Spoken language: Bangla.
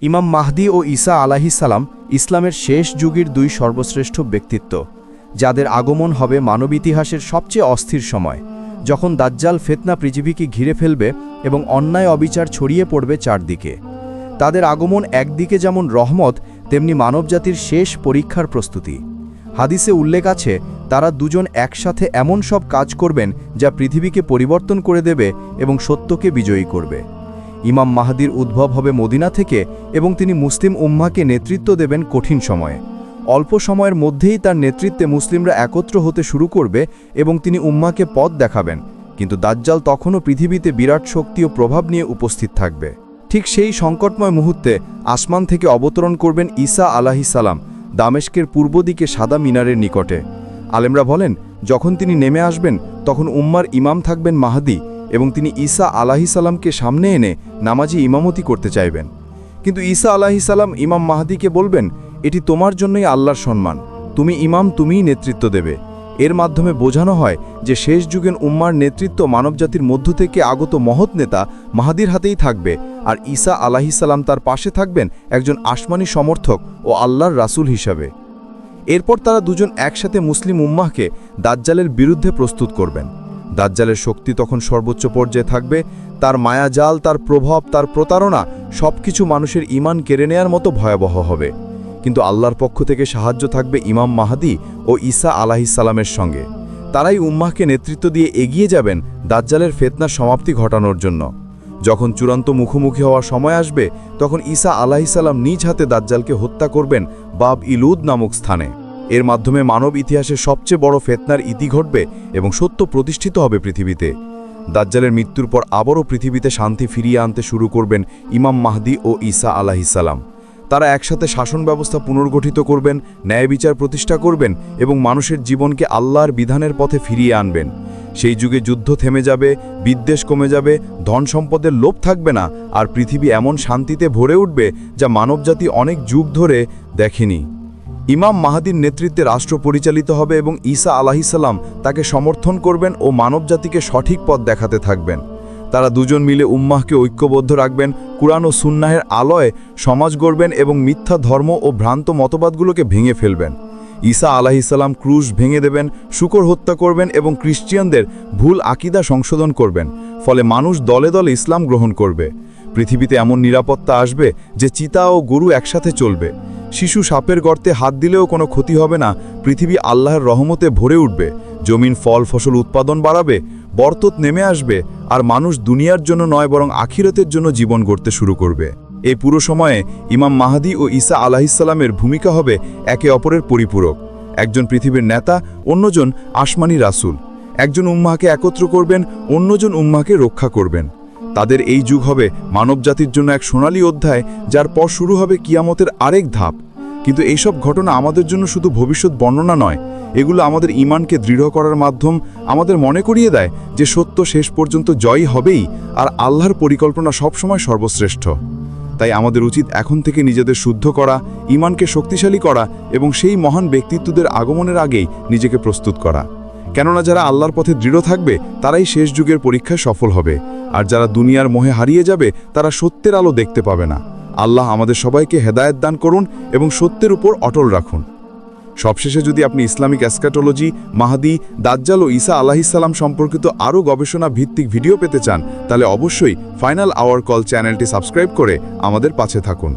ইমাম মাহদী ও ঈসা আলাইহিসসালাম ইসলামের শেষ যুগের দুই সর্বশ্রেষ্ঠ ব্যক্তিত্ব, যাদের আগমন হবে মানব ইতিহাসের সবচেয়ে অস্থির সময়, যখন দাজ্জাল ফিতনা পৃথিবীকে ঘিরে ফেলবে এবং অন্যায় অবিচার ছড়িয়ে পড়বে চারদিকে। তাদের আগমন একদিকে যেমন রহমত, তেমনি মানবজাতির শেষ পরীক্ষার প্রস্তুতি। হাদিসে উল্লেখ আছে, তারা দুজন একসাথে এমন সব কাজ করবেন যা পৃথিবীকে পরিবর্তন করে দেবে এবং সত্যকে বিজয়ী করবে। ইমাম মাহদীর উদ্ভব হবে মদিনা থেকে এবং তিনি মুসলিম উম্মাহকে নেতৃত্ব দেবেন কঠিন সময়ে। অল্প সময়ের মধ্যেই তার নেতৃত্বে মুসলিমরা একত্র হতে শুরু করবে এবং তিনি উম্মাহকে পথ দেখাবেন, কিন্তু দাজ্জাল তখনও পৃথিবীতে বিরাট শক্তি ও প্রভাব নিয়ে উপস্থিত থাকবে। ঠিক সেই সংকটময় মুহূর্তে আসমান থেকে অবতরণ করবেন ঈসা আলাইহিসসালাম, দামেস্কের পূর্ব দিকে সাদা মিনারের নিকটে। আলেমরা বলেন, যখন তিনি নেমে আসবেন তখন উম্মার ইমাম থাকবেন মাহদী এবং তিনি ঈসা আলাইহিসসালামকে সামনে এনে নামাজি ইমামতি করতে চাইবেন। কিন্তু ঈসা আলাইহিসসালাম ইমাম মাহদীকে বলবেন, এটি তোমার জন্যই আল্লাহর সম্মান, তুমি ইমাম, তুমিই নেতৃত্ব দেবে। এর মাধ্যমে বোঝানো হয় যে শেষ যুগের উম্মার নেতৃত্ব মানবজাতির মধ্য থেকে আগত মহৎ নেতা মাহদীর হাতেই থাকবে, আর ঈসা আলাইহিসসালাম তার পাশে থাকবেন একজন আসমানি সমর্থক ও আল্লাহর রাসূল হিসাবে। এরপর তারা দুজন একসাথে মুসলিম উম্মাহকে দাজ্জালের বিরুদ্ধে প্রস্তুত করবেন। দাজ্জালের শক্তি তখন সর্বোচ্চ পর্যায়ে থাকবে, তার মায়াজাল, তার প্রভাব, তার প্রতারণা সবকিছু মানুষের ঈমান কেড়ে নেয়ার মতো ভয়াবহ হবে। কিন্তু আল্লাহর পক্ষ থেকে সাহায্য থাকবে ইমাম মাহদী ও ঈসা আলাইহিসসালামের সঙ্গে। তারাই উম্মাহকে নেতৃত্ব দিয়ে এগিয়ে যাবেন দাজ্জালের ফিতনার সমাপ্তি ঘটানোর জন্য। যখন চূড়ান্ত মুখোমুখি হওয়ার সময় আসবে, তখন ঈসা আলাইহিসসালাম নিজ হাতে দাজ্জালকে হত্যা করবেন বাব ইলুদ নামক স্থানে। এর মাধ্যমে মানব ইতিহাসের সবচেয়ে বড় ফিতনার ইতি ঘটবে এবং সত্য প্রতিষ্ঠিত হবে পৃথিবীতে। দাজ্জালের মৃত্যুর পর আবারও পৃথিবীতে শান্তি ফিরিয়ে আনতে শুরু করবেন ইমাম মাহদী ও ঈসা আলাইহিসসালাম। তারা একসাথে শাসন ব্যবস্থা পুনর্গঠিত করবেন, ন্যায় বিচার প্রতিষ্ঠা করবেন এবং মানুষের জীবনকে আল্লাহর বিধানের পথে ফিরিয়ে আনবেন। সেই যুগে যুদ্ধ থেমে যাবে, বিদ্বেষ কমে যাবে, ধন সম্পদের লোভ থাকবে না, আর পৃথিবী এমন শান্তিতে ভরে উঠবে যা মানবজাতি অনেক যুগ ধরে দেখেনি। ইমাম মাহদীর নেতৃত্বে রাষ্ট্র পরিচালিত হবে এবং ঈসা আলাইহিসসালাম তাকে সমর্থন করবেন ও মানবজাতিকে সঠিক পথ দেখাতে থাকবেন। তারা দুজন মিলে উম্মাহকে ঐক্যবদ্ধ রাখবেন, কুরআন ও সুন্নাহের আলোয় সমাজ গড়বেন এবং মিথ্যা ধর্ম ও ভ্রান্ত মতবাদগুলোকে ভেঙে ফেলবেন। ঈসা আলাইহিসসালাম ক্রুশ ভেঙে দেবেন, শূকর হত্যা করবেন এবং খ্রিস্টিয়ানদের ভুল আকীদা সংশোধন করবেন, ফলে মানুষ দলে দলে ইসলাম গ্রহণ করবে। পৃথিবীতে এমন নিরাপত্তা আসবে যে চিতা ও গরু একসাথে চলবে। শিশু সাপের গর্তে হাত দিলেও কোনো ক্ষতি হবে না, পৃথিবী আল্লাহর রহমতে ভরে উঠবে। জমিন ফল ফসল উৎপাদন বাড়াবে, বরকত নেমে আসবে, আর মানুষ দুনিয়ার জন্য নয় বরং আখিরাতের জন্য জীবন গড়তে শুরু করবে। এই পুরো সময়ে ইমাম মাহদী ও ঈসা আলাইহিসসালামের ভূমিকা হবে একে অপরের পরিপূরক। একজন পৃথিবীর নেতা, অন্যজন আসমানি রাসূল। একজন উম্মাহকে একত্র করবেন, অন্যজন উম্মাহকে রক্ষা করবেন। তাদের এই যুগ হবে মানবজাতির জন্য এক সোনালী অধ্যায়, যার পর শুরু হবে কিয়ামতের আরেক ধাপ। কিন্তু এইসব ঘটনা আমাদের জন্য শুধু ভবিষ্যৎ বর্ণনা নয়, এগুলো আমাদের ঈমানকে দৃঢ় করার মাধ্যম, আমাদের মনে করিয়ে দেয় যে সত্য শেষ পর্যন্ত জয়ী হবেই, আর আল্লাহর পরিকল্পনা সবসময় সর্বশ্রেষ্ঠ। তাই আমাদের উচিত এখন থেকে নিজেদের শুদ্ধ করা, ঈমানকে শক্তিশালী করা এবং সেই মহান ব্যক্তিত্বদের আগমনের আগেই নিজেকে প্রস্তুত করা। কেননা যারা আল্লাহর পথে দৃঢ় থাকবে তারাই শেষ যুগের পরীক্ষায় সফল হবে, আর যারা দুনিয়ার মোহে হারিয়ে যাবে তারা সত্যের আলো দেখতে পাবে না। আল্লাহ আমাদের সবাইকে হেদায়েত দান করুন এবং সত্যের উপর অটল রাখুন। সবশেষে যদি আপনি ইসলামিক এসক্যাটোলজি, মাহদী, দাজ্জাল ও ঈসা আলাইহিসসালাম সম্পর্কিত আরও গবেষণা ভিত্তিক ভিডিও পেতে চান, তাহলে অবশ্যই ফাইনাল আওয়ার কল চ্যানেলটি সাবস্ক্রাইব করে আমাদের পাশে থাকুন।